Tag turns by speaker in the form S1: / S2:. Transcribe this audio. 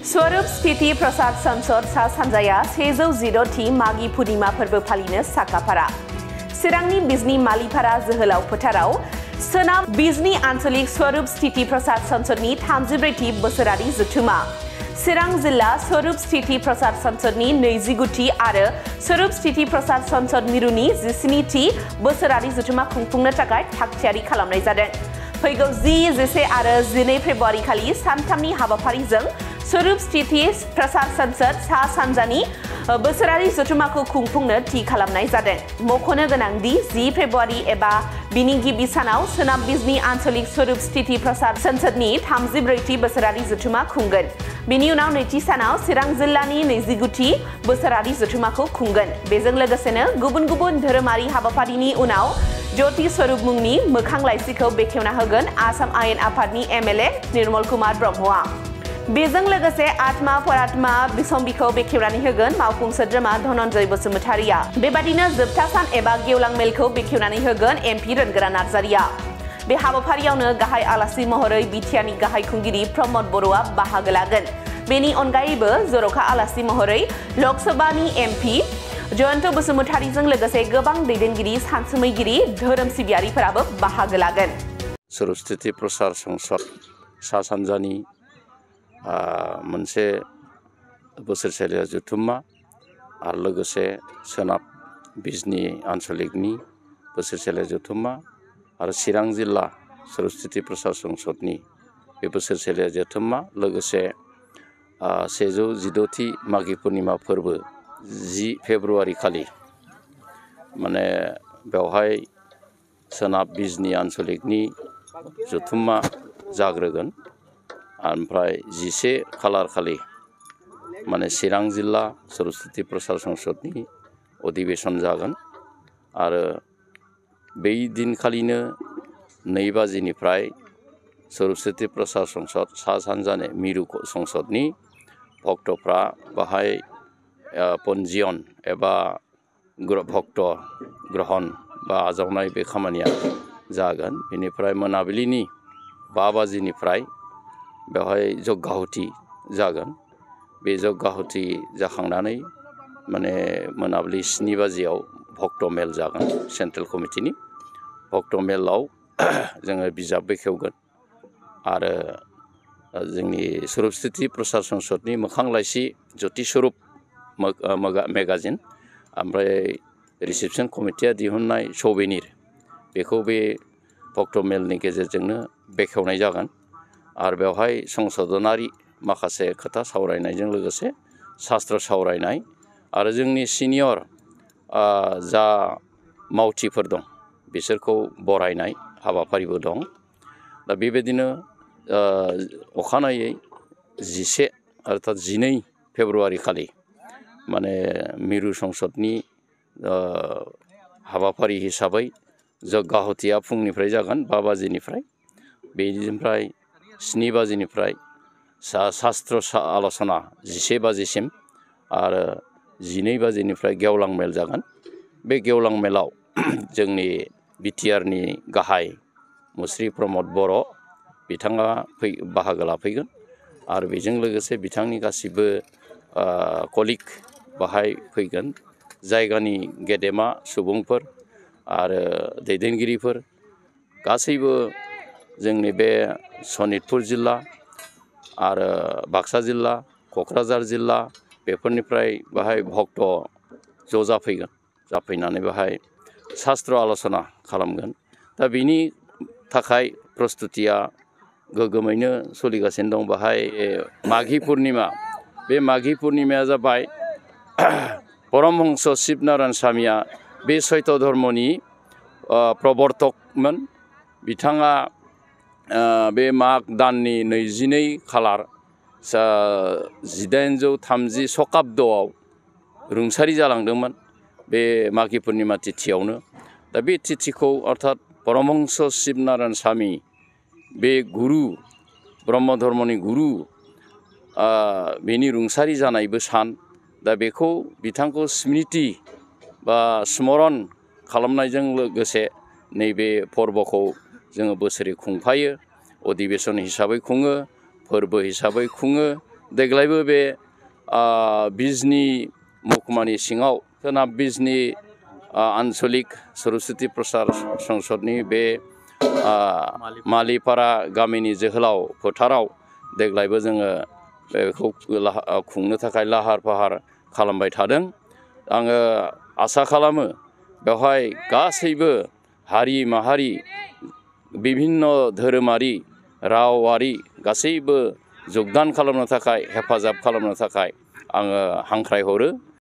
S1: स्वरूप स्थिति प्रसाद संसद सा सानजाया 116 मागि पुर्णिमा फोरबो फालिनो साखाफारा। चिरांनि बिजनी मालिपारा जोहोलाव फोथाराव सोनाब बिजनी आन्चलिक स्वरूप स्थिति प्रसाद संसदनि 34थि बोसोरारि जथुमा। चिरां जिल्ला स्वरूप स्थिति प्रसाद संसदनि 29थि आरो स्वरूप स्थिति प्रसाद संसद मिरुनि 17थि बोसोरारि जथुमा खुंफुंनो थाखाय थागथियारि खालामनाय जादों। फैगौ 10, 11 आरो 12 फेब्रुआरि खालि सानथामनि हाबाफारिजों स्वरूप स्थिति प्रसाद संसद सा सानजानि बोसोरारि जथुमाखौ खुंफुंनो थि खालामनाय जादों। मख'नो गोनांदि 10 फेब्रुआरि एबा बिनि गिबि सानाव सोनाब बिजनी आन्चलिक स्वरूप स्थिति प्रसाद संसदनि 34थि बोसोरारि जथुमा खुंगोन। बिनि उनाव नैथि सानाव चिरां जिल्लानि 29थि बोसोरारि जथुमाखौ खुंगोन। बेजों लोगोसेनो गुबुन गुबुन धोरोमारि हाबाफारिनि उनाव ज्योति स्वरूप मुंनि मोखां लाइसिखौ बेखेवना होगोन आसाम आयेन आफादनि MLA निर्मल कुमार ब्रह्मआ। बेजों लोगोसे आत्मा परात्मा बिसम्बिखौ बेखेवनानै होगोन मावफुं सोद्रोमा धनन्जय बसुमतारिया। बेबादिनो जोबथा सान एबा गेवलां मेलखौ बेखेवनानै होगोन MP रोनगोरा नार्जारिया। बे हाबाफारियावनो गाहाय आलासि महरै बिटिआरनि गाहाय खुंगिरि प्रमद बर'आ बाहागो लागोन। बेनि अनगायैबो जर'खा आलासि महरै लकसभानि MP जयन्त बसुमतारिजों लोगोसे गोबां दैदेनगिरि सानसुमैगिरि धोरोम सिबियारिफोराबो बाहागो लागोन।
S2: स्वरूप स्थिति प्रसाद संसद सा सानजानि मोनसे बोसोरसेलिया जथुम्मा आरो लोगोसे सोनाब बिजनी आन्चलिकनि बोसोरसेलिया जथुम्मा आरो चिरां जिल्ला स्वरूप स्थिति प्रसाद संसदनि बे बोसोरसेलिया जथुम्मा लोगोसे 116थि मागि पुर्णिमा फोरबो 10 फेब्रुआरि खालि माने बेवहाय सोनाब बिजनी आन्चलिकनि जथुम्मा जाग्रोगोन। ओमफ्राय 11 खालार खालि माने चिरां जिल्ला स्वरूप स्थिति प्रसाद संसदनि अधिवेशन जागोन आरो बै दिनखालिनो 2 बाजिनिफ्राय स्वरूप स्थिति प्रसाद संसद सा सानजानि मिरु संसदनि भक्तफ्रा बाहाय पन्जियन एबा भक्त ग्रहण बा आजावनाय बे खामानिया जागोन। बेनिफ्राय मोनाबिलिनि 5 बाजिनिफ्राय बेवहाय जग्गाहुति जागोन। बे जग्गाहुति जाखांनानै माने मोनाबिलि 7 बाजियाव भक्त मेल जागोन। सेन्ट्रेल कमिटिनि भक्त मेलाव जोङो बिजाब बेखेवगोन आरो जोंनि स्वरूप स्थिति प्रसाद संसदनि मोखां लाइसि ज्योति स्वरूप मेगाजिन ओमफ्राय रिसेपसन कमिटिया दिहुननाय सौवेनिर बेखौ बे भक्त मेलनि गेजेरजोंनो बेखेवनाय जागोन आरो बेवहाय संशोधनारि माखासे खोथा सावरायनायजों लोगोसे शास्त्र सावरायनाय आरो जोंनि सिनियर जा मावथिफोर दं बिसोरखौ बरायनाय हाबाफारिबो दं। दा बेबायदिनो अखानायै 11 अर्थात 12 फेब्रुआरि खालि माने मिरु संसदनि हाबाफारि हिसाबै जग्गाहुतिया फुंनिफ्राय जागोन 5 बाजिनिफ्राय। बेनिफ्राय 7 बाजिनिफ्राय शास्त्र आल'सना 11 बाजिसिम आरो 12 बाजिनिफ्राय गेवलां मेल जागोन। बे गेवलां मेलाव जोंनि बिटिआरनि गाहाय मुस्रि प्रमद बर' बिथाङा बाहागो लाफैगोन आरो बेजों लोगोसे बिथांनि गासिबो कलिग बाहाय फैगोन। जायगानि गेदेमा सुबुंफोर आरो दैदेनगिरिफोर गासैबो जोंनि बे सनितपुर जिल्ला आरो बाक्सा जिल्ला क'क्राझार जिल्ला बेफोरनिफ्राय बाहाय भक्त ज' जाफैगोन। जाफैनानै बाहाय शास्त्र आल'सना खालामगोन। दा बिनि थाखाय प्रस्तुतिया गोगोमैनो सोलिगासिनो दं। बाहाय माघी पुर्णिमा बे माघी पुर्णिमाया जाबाय परमहंस शिब नारायण स्वामिया बे सैत्य धर्मनि प्रवर्तकमोन। बिथाङा बे माघ दाननि 22 खालार 1830 शकाब्दआव रुंसारि जालांदोंमोन बे माघी पुर्णिमा तिथियावनो। दा बे तिथिखौ अर्थात परमहंस शिब नारायण स्वामी बे गुरु ब्रह्म धर्मनि गुरु बेनि रुंसारि जानायबो सान। दा बेखौ बिथांखौ स्मृति बा स्मरण खालामनायजों लोगोसे नैबे फोरबोखौ जोङो बोसोरै खुंफायो। अधिवेशन हिसाबै खुङो, फोरबो हिसाबै खुङो, देग्लायबो बे बिजनी महकुमानि सिङाव सोनाब बिजनी आन्चलिक सरस्वती प्रसार संसदनि बे मालिपारा गामिनि जोहोलाव फोथाराव देग्लायबो जोङो बेखौ खुंनो थाखाय लाहार फाहार खालामबाय थादों। आङो आसा खालामो बेवहाय गासैबो हारि माहारि बिभिन्न धोरोमारि रावारि गासैबो जगदान खालामनो थाखाय हेफाजाब खालामनो थाखाय आङो हांख्रायहरो।